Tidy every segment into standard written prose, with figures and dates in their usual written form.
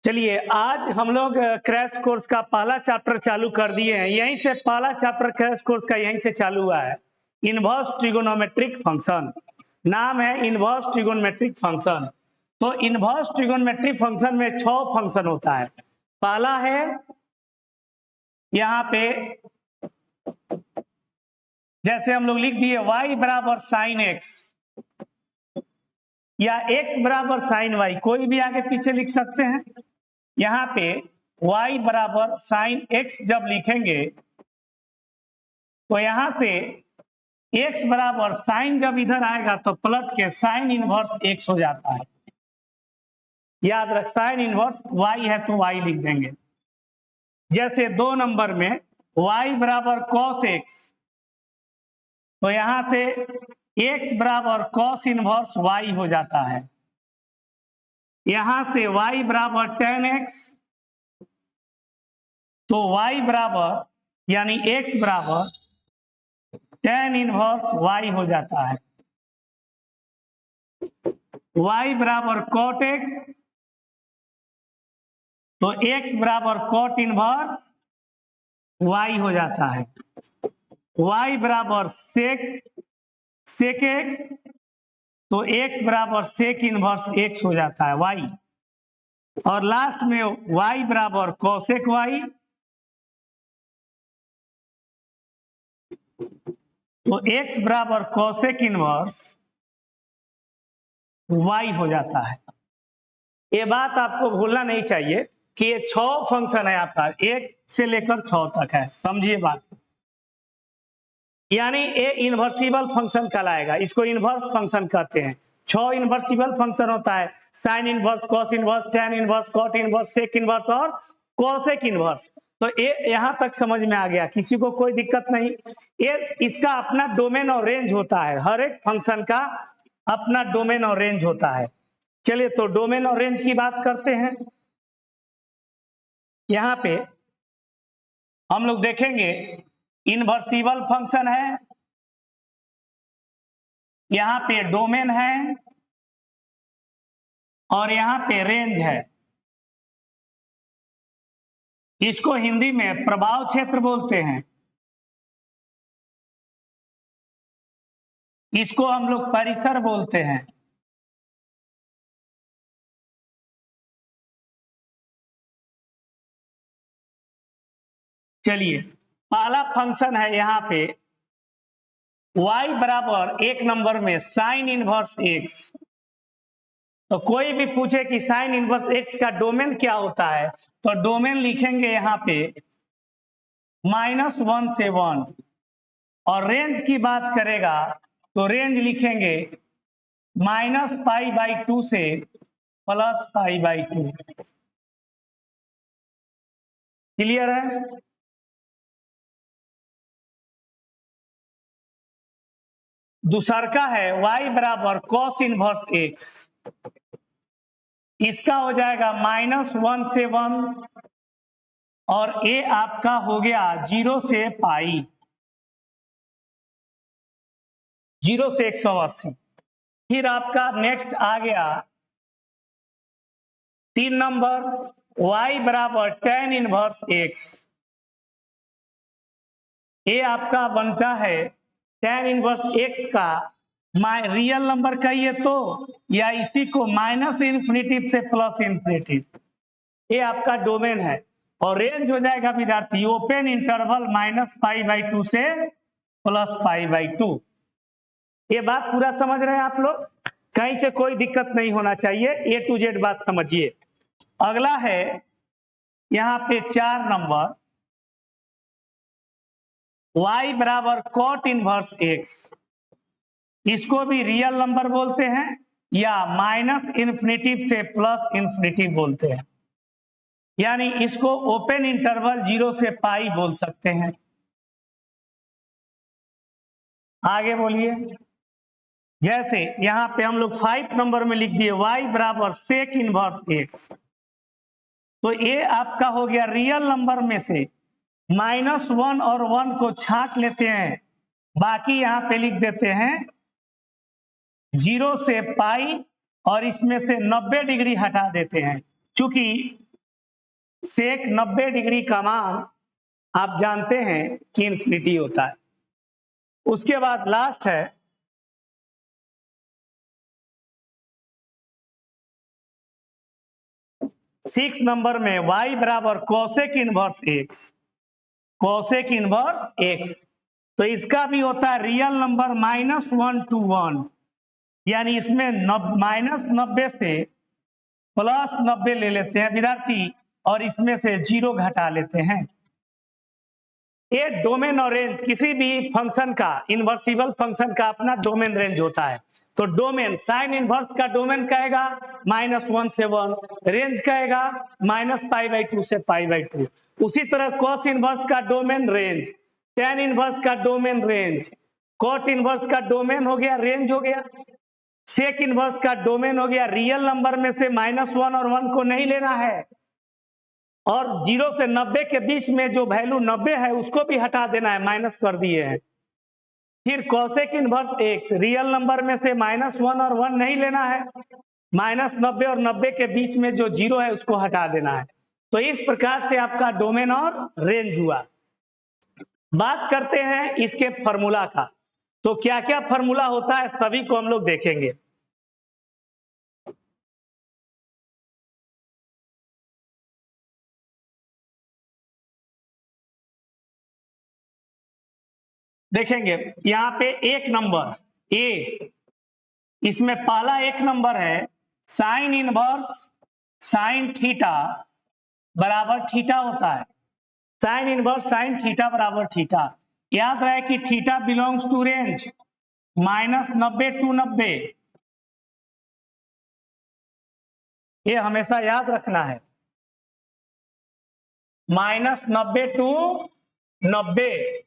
चलिए आज हम लोग क्रैश कोर्स का पहला चैप्टर चालू कर दिए हैं। यहीं से पहला चैप्टर क्रैश कोर्स का यहीं से चालू हुआ है। इनवर्स ट्रिगोनोमेट्रिक फंक्शन नाम है, इनवर्स ट्रिगोनोमेट्रिक फंक्शन। तो इनवर्स ट्रिगोनोमेट्रिक फंक्शन में 6 फंक्शन होता है। पहला है यहाँ पे जैसे हम लोग लिख दिए y बराबर साइन एक्स या x बराबर साइन वाई, कोई भी आगे पीछे लिख सकते हैं। यहाँ पे y बराबर साइन x जब लिखेंगे तो यहां से x बराबर साइन जब इधर आएगा तो पलट के साइन इनवर्स x हो जाता है। याद रख, साइन इनवर्स y है तो y लिख देंगे। जैसे 2 नंबर में y बराबर cos x, तो यहां से x बराबर cos इनवर्स y हो जाता है। यहां से y बराबर tan x, तो y बराबर यानी x बराबर tan इनवर्स y हो जाता है। y बराबर cot x, तो x बराबर cot इनवर्स y हो जाता है। y बराबर sec x, तो x बराबर sec इनवर्स x हो जाता है y। और लास्ट में y बराबर cosec y, तो x बराबर cosec इनवर्स y हो जाता है। ये बात आपको भूलना नहीं चाहिए कि ये 6 फंक्शन है आपका, 1 से लेकर 6 तक है, समझिए बात। यानी ये इनवर्सिबल फंक्शन कहलाएगा, इसको इनवर्स फंक्शन कहते हैं। 6 इनवर्सिबल फंक्शन होता है, sine inverse, cos inverse, tan inverse, cot inverse, sec inverse और कोसेक इनवर्स। तो ये यहां तक समझ में आ गया, किसी को कोई दिक्कत नहीं। ये इसका अपना डोमेन और रेंज होता है, हर एक फंक्शन का अपना डोमेन और रेंज होता है। चलिए तो डोमेन और रेंज की बात करते हैं। यहां पे हम लोग देखेंगे इनवर्सिबल फंक्शन है, यहां पे डोमेन है और यहां पे रेंज है। इसको हिंदी में प्रभाव क्षेत्र बोलते हैं, इसको हम लोग परिसर बोलते हैं। चलिए पहला फंक्शन है यहाँ पे y बराबर 1 नंबर में साइन इनवर्स x। तो कोई भी पूछे कि साइन इनवर्स x का डोमेन क्या होता है, तो डोमेन लिखेंगे यहाँ पे -1 से 1, और रेंज की बात करेगा तो रेंज लिखेंगे -π/2 से +π/2। क्लियर है? दूसरा है y बराबर cos इनवर्स x, इसका हो जाएगा -1 से 1, और a आपका हो गया 0 से पाई, 0 से 180। फिर आपका नेक्स्ट आ गया 3 नंबर y बराबर tan इनवर्स x, ये आपका बनता है tan इनवर्स x का रियल नंबर कहिए तो, या इसी को -इन्फिनिटी से +इन्फिनिटी, ये आपका डोमेन है। और रेंज हो जाएगा विद्यार्थी ओपन इंटरवल -π/2 से +π/2। ये बात पूरा समझ रहे हैं आप लोग? कहीं से कोई दिक्कत नहीं होना चाहिए, A to Z बात समझिए। अगला है यहाँ पे 4 नंबर y बराबर cot इनवर्स x, इसको भी रियल नंबर बोलते हैं या -इन्फिनिटी से +इन्फिनिटी बोलते हैं, यानी इसको ओपन इंटरवल 0 से पाई बोल सकते हैं। आगे बोलिए। जैसे यहां पे हम लोग 5 नंबर में लिख दिए y बराबर सेक इनवर्स x, तो ये आपका हो गया रियल नंबर में से -1 और 1 को छांट लेते हैं, बाकी यहां पे लिख देते हैं 0 से पाई, और इसमें से 90 डिग्री हटा देते हैं। चूंकि सेक 90 डिग्री का मान आप जानते हैं कि इन्फिनिटी होता है। उसके बाद लास्ट है 6 नंबर में y बराबर cosec inverse x, cosec inverse x। तो इसका भी होता है रियल नंबर -1 to 1, यानी इसमें -90 से +90 ले लेते हैं विद्यार्थी और इसमें से 0 घटा लेते हैं। ये डोमेन और रेंज किसी भी फंक्शन का, इनवर्सिबल फंक्शन का अपना डोमेन रेंज होता है। तो डोमेन साइन इनवर्स का डोमेन कहेगा -1 से 1, रेंज कहेगा -π/2 से π/2। उसी तरह कॉस इनवर्स का डोमेन रेंज, टेन इनवर्स का डोमेन रेंज, कॉट इनवर्स का डोमेन हो गया रेंज हो गया, सेक इनवर्स का डोमेन हो गया। रियल नंबर में से -1 और 1 को नहीं लेना है और 0 से 90 के बीच में जो वैल्यू 90 है उसको भी हटा देना है, माइनस कर दिए हैं। फिर cosec inverse x, real number में से -1 और 1 नहीं लेना है, -90 और 90 के बीच में जो 0 है उसको हटा देना है। तो इस प्रकार से आपका डोमेन और रेंज हुआ। बात करते हैं इसके फॉर्मूला का। तो क्या क्या फॉर्मूला होता है सभी को हम लोग देखेंगे। देखेंगे यहाँ पे एक नंबर ए, इसमें पहला एक नंबर है साइन इनवर्स साइन थीटा बराबर थीटा होता है। साइन इनवर्स साइन थीटा बराबर थीटा। याद रहे कि theta belongs to range -90 to 90, ये हमेशा याद रखना है, -90 to 90।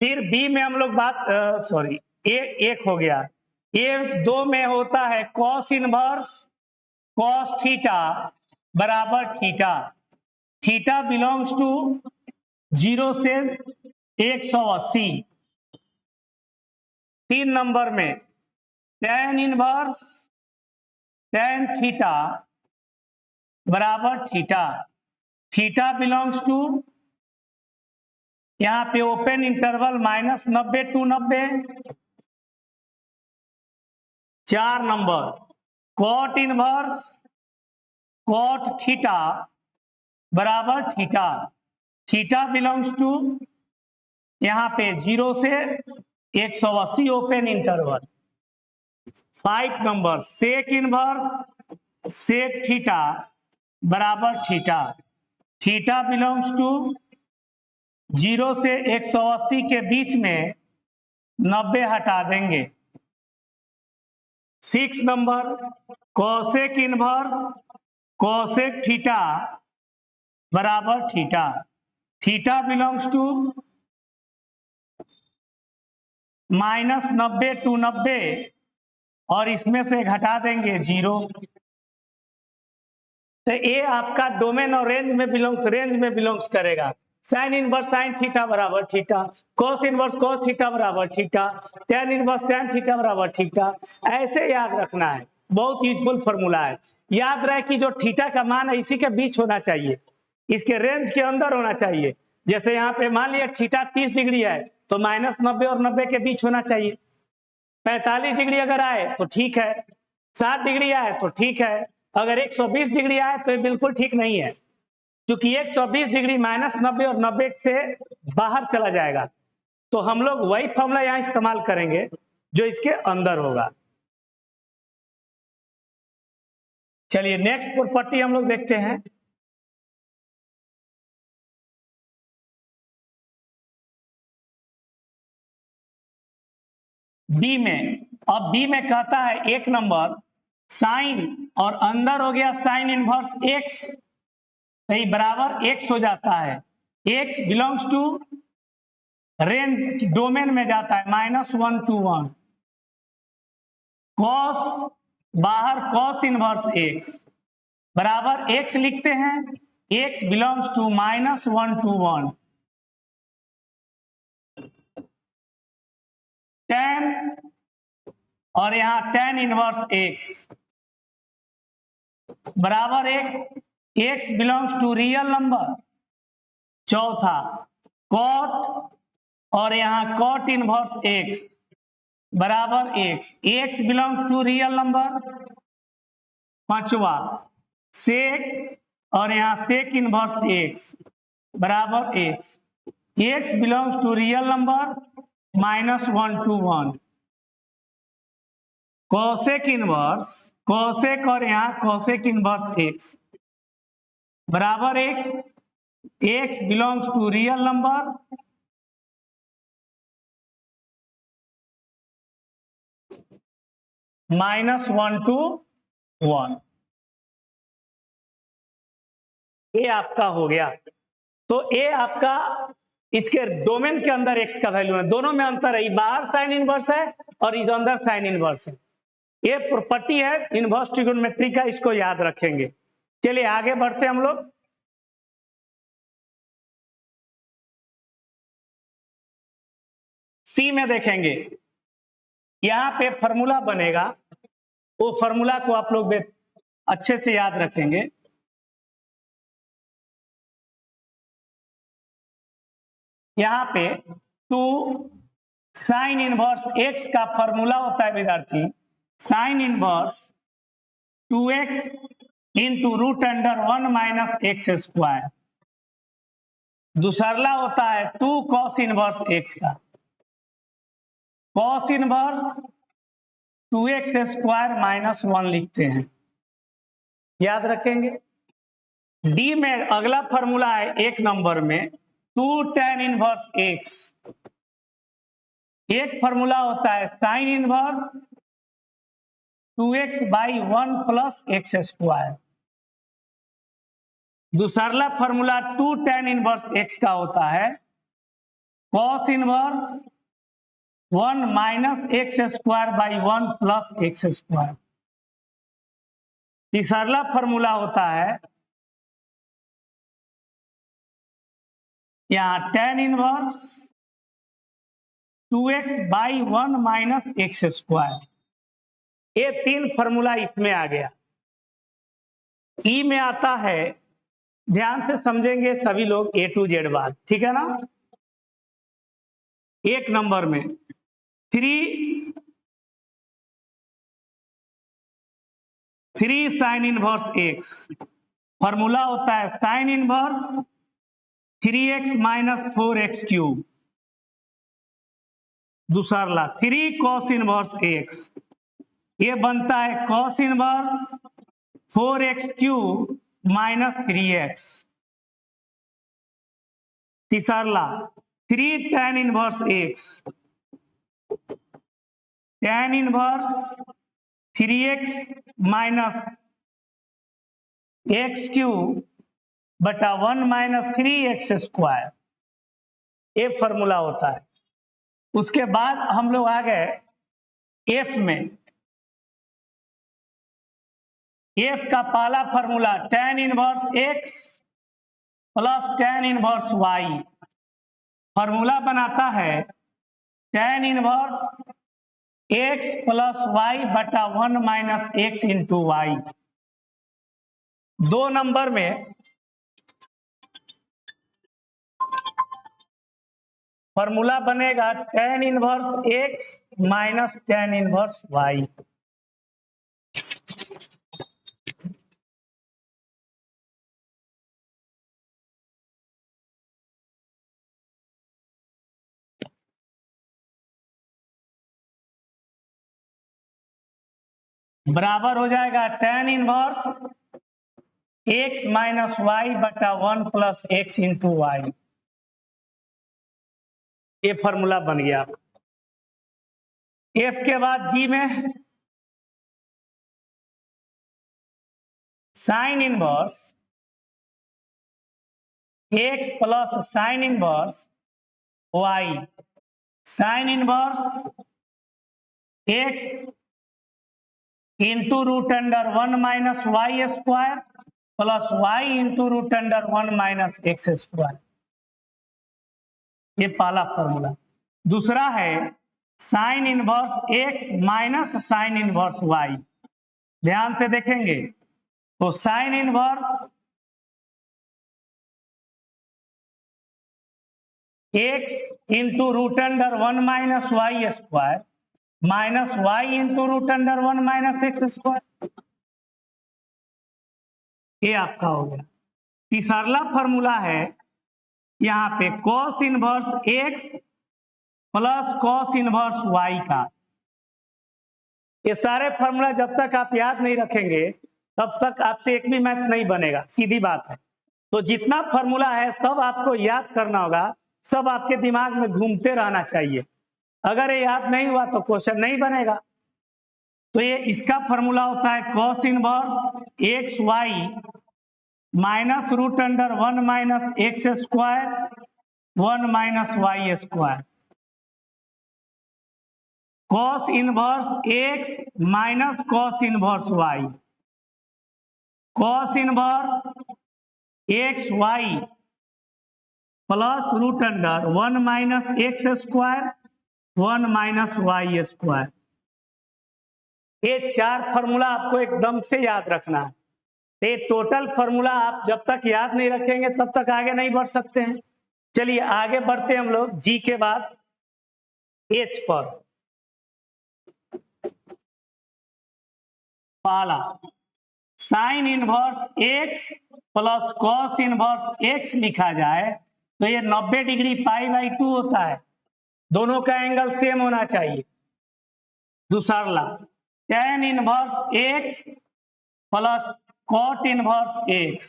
फिर बी में हम लोग बात सॉरी एक हो गया। ए 2 में होता है कॉस इनवर्स कॉस थीटा बराबर थीटा। थीटा बिलोंग्स टू 0 से 180। 3 नंबर में टेन इनवर्स टेन थीटा बराबर थीटा। थीटा बिलोंग्स टू, यहाँ पे ओपन इंटरवल -90 to 90। 4 नंबर कॉट इनवर्स कॉट थीटा बराबर थीटा। थीटा बिलोंग्स टू, यहाँ पे 0 से 180 ओपन इंटरवल। 5 नंबर सेक इनवर्स सेक थीटा बराबर थीटा। थीटा बिलोंग्स टू 0 से 180 के बीच में 90 हटा देंगे। 6 number cosec inverse cosec theta बराबर theta. Theta belongs to -90 to 90 और इसमें से घटा देंगे 0। तो ये आपका डोमेन और रेंज में बिलोंग्स करेगा। साइन इनवर्स साइन थीटा बराबर theta, cos inverse cos theta बराबर theta, tan inverse tan theta बराबर थीटा। ऐसे याद रखना है, बहुत यूजफुल फॉर्मूला है। याद रहे कि जो थीटा का मान है इसी के बीच होना चाहिए, इसके रेंज के अंदर होना चाहिए। जैसे यहाँ पे मान लिया थीटा 30 डिग्री है तो -90 और 90 के बीच होना चाहिए। 45 डिग्री अगर आए तो ठीक है, 60 डिग्री आए तो ठीक है, अगर 120 डिग्री आए तो ये बिल्कुल ठीक नहीं है, क्योंकि 120 डिग्री -90 और 90 से बाहर चला जाएगा। तो हम लोग वही फॉर्मूला यहाँ इस्तेमाल करेंगे जो इसके अंदर होगा। चलिए नेक्स्ट प्रॉपर्टी हम लोग देखते हैं। बी में, अब बी में कहता है एक नंबर साइन और अंदर हो गया साइन इनवर्स एक्स, सही बराबर एक्स हो जाता है। X belongs to range domain में जाता है -1 to 1। कॉस बाहर कॉस इनवर्स एक्स बराबर एक्स लिखते हैं, x belongs to -1 to 1। Tan और यहाँ tan इनवर्स x बराबर x belongs to real number. चौथा cot और यहाँ cot इनवर्स x बराबर x belongs to real number. पांचवा sec और यहाँ sec इनवर्स x बराबर x belongs to real number -1 to 1। cosec inverse cosec और यहाँ cosec इनवर्स x बराबर x belongs to real number -1 to 1। ये आपका हो गया। तो ये आपका इसके डोमेन के अंदर x का वैल्यू है, दोनों में अंतर है, बाहर साइन इनवर्स है और इस अंदर साइन इनवर्स है। ये प्रॉपर्टी है इनवर्स ट्रिगोनोमेट्री का, इसको याद रखेंगे। चलिए आगे बढ़ते हम लोग। सी में देखेंगे, यहां पे फॉर्मूला बनेगा, वो फॉर्मूला को आप लोग अच्छे से याद रखेंगे। यहां पे 2 साइन इनवर्स x का फॉर्मूला होता है विद्यार्थी, sine inverse 2x into root under 1 minus x square. दूसरा होता है 2 कॉस इनवर्स x का, cos inverse 2x square minus 1 लिखते हैं, याद रखेंगे। डी में अगला फॉर्मूला है एक नंबर में 2 tan इनवर्स x। एक फॉर्मूला होता है sine inverse 2x by 1 plus x square. दूसरा फॉर्मूला 2 tan इनवर्स x का होता है cos inverse 1 minus x square by 1 plus x square. तीसरा फॉर्मूला होता है यहाँ tan inverse 2x by 1 minus x square. ये तीन फॉर्मूला इसमें आ गया। ई में आता है, ध्यान से समझेंगे सभी लोग A to Z बात, ठीक है ना। एक नंबर में 3 साइन इनवर्स x, फॉर्मूला होता है sine inverse 3x minus 4x cube. दूसरा 3 कॉस इनवर्स x, ये बनता है cos inverse 4x cube minus 3x। तीसरा 3 tan inverse x, tan inverse 3x minus x cube बटा 1 माइनस 3x स्क्वायर, ये formula होता है। उसके बाद हम लोग आ गए f में। f का पहला formula tan inverse x plus tan inverse y, formula बनाता है tan inverse x plus y बटा 1 माइनस एक्स इंटू वाई। दो नंबर में फॉर्मूला बनेगा tan inverse x minus tan inverse y। बराबर हो जाएगा tan inverse x minus y बटा 1 प्लस एक्स इंटू वाई। ये फॉर्मूला बन गया। f के बाद g में sine inverse x plus sine inverse y, sine inverse x into root under 1 minus y square plus y into root under 1 minus x square. ये पहला formula. दूसरा है sine inverse x minus sine inverse y। ध्यान से देखेंगे तो sine inverse x into root under 1 minus y square minus y into root under 1 minus x square, ये आपका हो गया। तीसरा फॉर्मूला है यहाँ पे cos inverse x plus cos inverse y का। ये सारे फॉर्मूला जब तक आप याद नहीं रखेंगे तब तक आपसे एक भी मैथ नहीं बनेगा, सीधी बात है। तो जितना फॉर्मूला है सब आपको याद करना होगा, सब आपके दिमाग में घूमते रहना चाहिए। अगर ये याद नहीं हुआ तो क्वेश्चन नहीं बनेगा। तो ये इसका फॉर्मूला होता है cos inverse x y minus root under 1 minus x square 1 minus y square. cos inverse x minus cos inverse y, cos inverse x y plus root under 1 minus x square 1 minus y square. ये चार formula आपको एकदम से याद रखना है। ये total formula आप जब तक याद नहीं रखेंगे तब तक आगे नहीं बढ़ सकते हैं। चलिए आगे बढ़ते हैं हम लोग जी के बाद एच पर। पहला sine inverse x plus cos inverse x लिखा जाए तो ये 90 डिग्री पाई/2 होता है, दोनों का एंगल सेम होना चाहिए। दूसरा tan inverse x plus cot inverse x,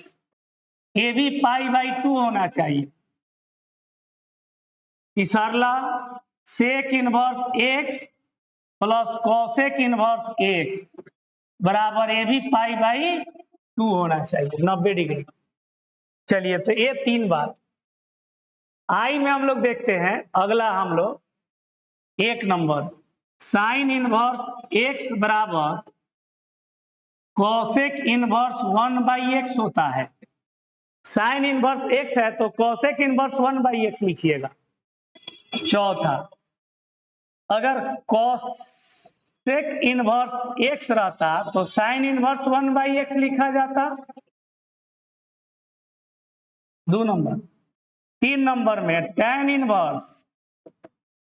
ये भी पाई/2 होना चाहिए। तीसरा sec inverse x plus cosec inverse x बराबर ये भी पाई/2 होना चाहिए 90 डिग्री। चलिए तो ये तीन बात। आई में हम लोग देखते हैं अगला, हम लोग एक नंबर साइन इनवर्स एक्स बराबर कॉसेक इनवर्स 1/x होता है। साइन इनवर्स एक्स है तो कॉसेक इनवर्स 1/x लिखिएगा। चौथा अगर कॉसेक इनवर्स एक्स रहता तो साइन इनवर्स 1/x लिखा जाता। 2 नंबर। 3 नंबर में tan इनवर्स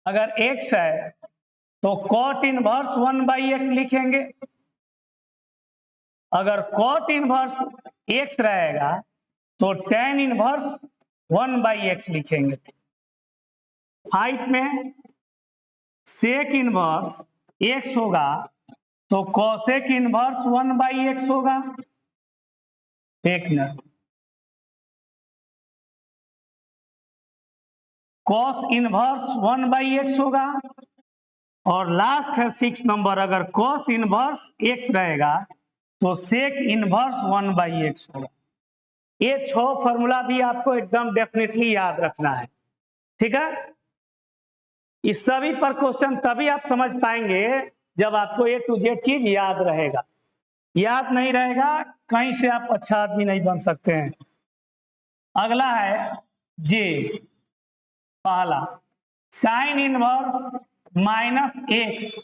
अगर x है तो cot इनवर्स 1/x लिखेंगे। अगर cot इनवर्स x रहेगा तो tan इनवर्स 1/x लिखेंगे। 5 में sec इनवर्स x होगा तो cosec इनवर्स 1/x होगा। एक मिनट, cos इनवर्स 1/x होगा। और लास्ट है 6 नंबर, अगर cos इनवर्स x रहेगा तो sec इनवर्स 1/x होगा। ये 6 फॉर्मूला भी आपको एकदम डेफिनेटली याद रखना है, ठीक है। इस सभी पर क्वेश्चन तभी आप समझ पाएंगे जब आपको A to Z चीज याद रहेगा। याद नहीं रहेगा कहीं से आप अच्छा आदमी नहीं बन सकते हैं। अगला है जे, पहला साइन इनवर्स माइनस एक्स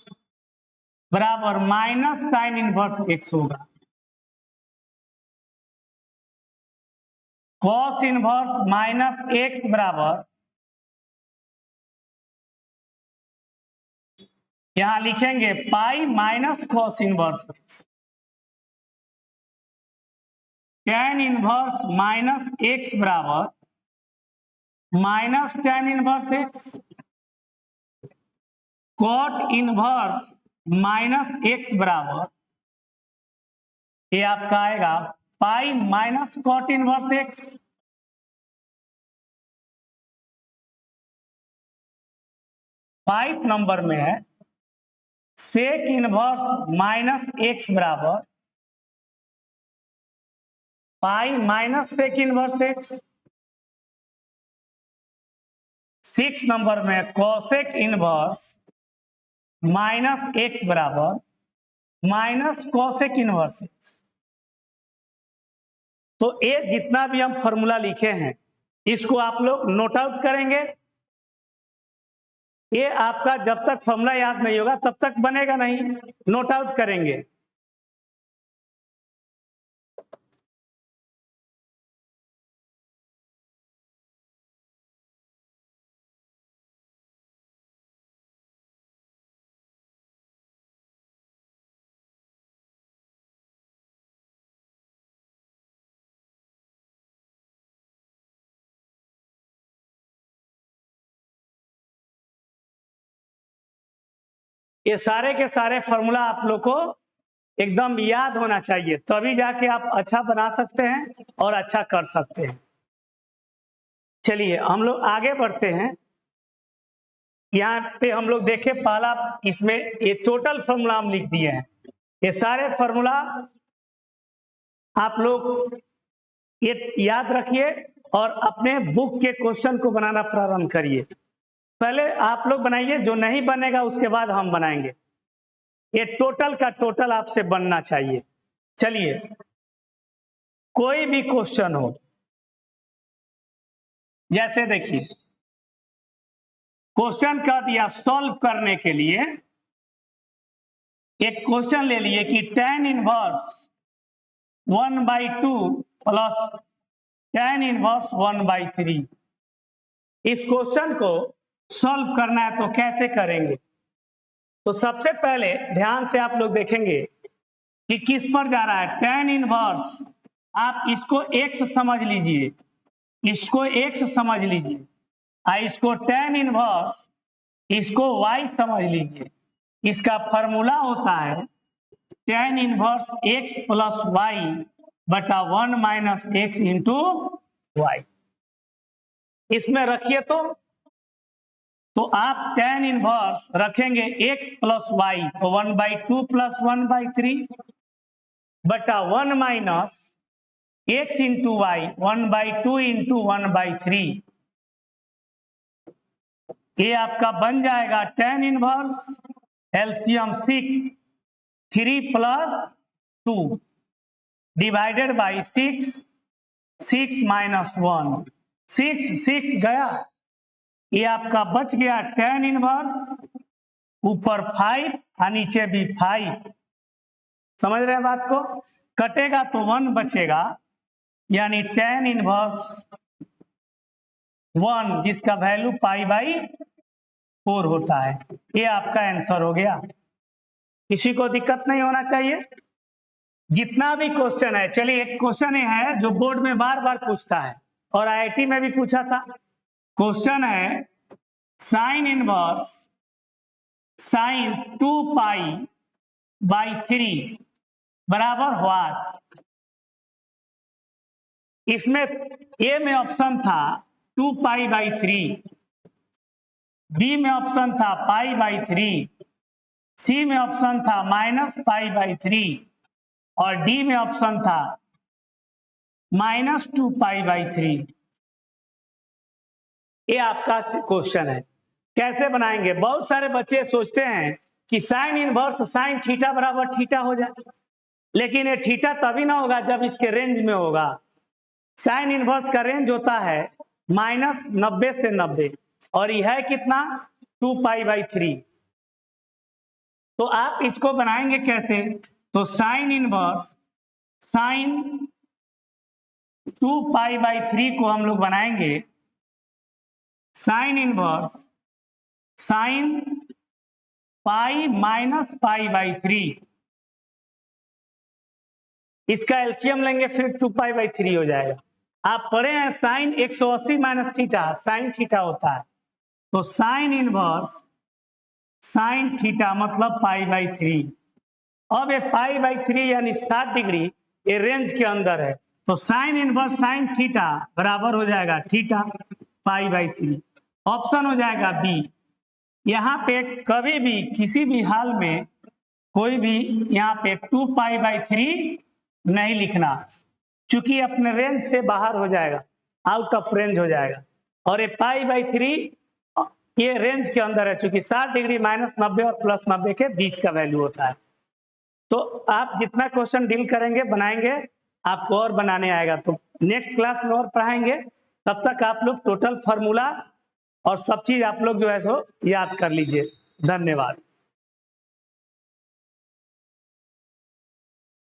बराबर माइनस साइन इनवर्स एक्स होगा। कॉस इनवर्स माइनस एक्स बराबर, यहां लिखेंगे pi minus cos inverse x. tan inverse minus x बराबर minus tan inverse x. Cot inverse minus x बराबर, ये आपका आएगा pi minus cot inverse x. 5 number में है सेक इनवर्स माइनस एक्स बराबर pi minus sec inverse x. 6 number में cosec inverse minus x बराबर माइनस कॉसेक इनवर्स एक्स। तो ये जितना भी हम फॉर्मूला लिखे हैं इसको आप लोग नोट आउट करेंगे। ये आपका जब तक फॉर्मूला याद नहीं होगा तब तक बनेगा नहीं, नोट आउट करेंगे। ये सारे के सारे फॉर्मूला आप लोग को एकदम याद होना चाहिए, तभी जाके आप अच्छा बना सकते हैं और अच्छा कर सकते हैं। चलिए हम लोग आगे बढ़ते हैं। यहाँ पे हम लोग देखें, पहला इसमें ये टोटल फॉर्मूला हम लिख दिए हैं। ये सारे फॉर्मूला आप लोग ये याद रखिए और अपने बुक के क्वेश्चन को बनाना प्रारंभ करिए। पहले आप लोग बनाइए, जो नहीं बनेगा उसके बाद हम बनाएंगे। ये टोटल का टोटल आपसे बनना चाहिए। चलिए, कोई भी क्वेश्चन हो, जैसे देखिए क्वेश्चन का दिया, सॉल्व करने के लिए एक क्वेश्चन ले लिए कि tan inverse 1/2 plus tan inverse 1/3। इस क्वेश्चन को सॉल्व करना है तो कैसे करेंगे? तो सबसे पहले ध्यान से आप लोग देखेंगे कि किस पर जा रहा है। tan इनवर्स, आप इसको x समझ लीजिए, इसको x समझ लीजिए, इसको tan इनवर्स, इसको y समझ लीजिए। इसका फॉर्मूला होता है tan inverse x plus y बटा 1 माइनस एक्स इंटू वाई। इसमें रखिए तो आप tan इनवर्स रखेंगे x प्लस वाई, तो 1/2 प्लस 1/3 बटा 1 minus x into y, 1/2 into 1/3। ये आपका बन जाएगा tan inverse LCM 6, 3 plus 2 divided by 6, 6 माइनस 1, 6 गया, ये आपका बच गया tan इनवर्स, ऊपर 5 और नीचे भी 5। समझ रहे हैं बात को? कटेगा तो 1 बचेगा, यानी tan इनवर्स 1, जिसका वैल्यू π/4 होता है। ये आपका आंसर हो गया। किसी को दिक्कत नहीं होना चाहिए। जितना भी क्वेश्चन है, चलिए एक क्वेश्चन है जो बोर्ड में बार बार पूछता है और आईआईटी में भी पूछा था। क्वेश्चन है साइन इनवर्स साइन 2π/3 बराबर व्हाट। इसमें ए में ऑप्शन था 2π/3, बी में ऑप्शन था π/3, सी में ऑप्शन था -π/3 और डी में ऑप्शन था -2π/3। ये आपका क्वेश्चन है। कैसे बनाएंगे? बहुत सारे बच्चे सोचते हैं कि साइन इनवर्स साइन थीटा बराबर थीटा हो जाए, लेकिन ये थीटा तभी ना होगा जब इसके रेंज में होगा। साइन इनवर्स का रेंज होता है -90 से 90 और यह है कितना? 2π/3। तो आप इसको बनाएंगे कैसे? तो साइन इनवर्स साइन 2π/3 को हम लोग बनाएंगे sine inverse sine pi minus π/3। इसका एलसीएम लेंगे फिर 2π/3 हो जाएगा। आप पढ़े हैं sine 180 minus theta sine theta होता है, तो साइन इनवर्स साइन थीटा मतलब π/3। अब ये π/3 यानी 60 डिग्री ये रेंज के अंदर है, तो साइन इनवर्स साइन थीटा बराबर हो जाएगा थीटा π/3। ऑप्शन हो जाएगा बी। यहाँ पे कभी भी किसी भी हाल में कोई भी यहाँ पे 2π/3 नहीं लिखना, क्योंकि अपने रेंज से बाहर हो जाएगा, आउट ऑफ रेंज हो जाएगा। और ये π/3 ये रेंज के अंदर है, क्योंकि 60 डिग्री -90 और +90 के बीच का वैल्यू होता है। तो आप जितना क्वेश्चन डील करेंगे बनाएंगे आपको और बनाने आएगा। तो नेक्स्ट क्लास में और पढ़ाएंगे, तब तक आप लोग टोटल फार्मूला और सब चीज आप लोग जो है सो याद कर लीजिए। धन्यवाद।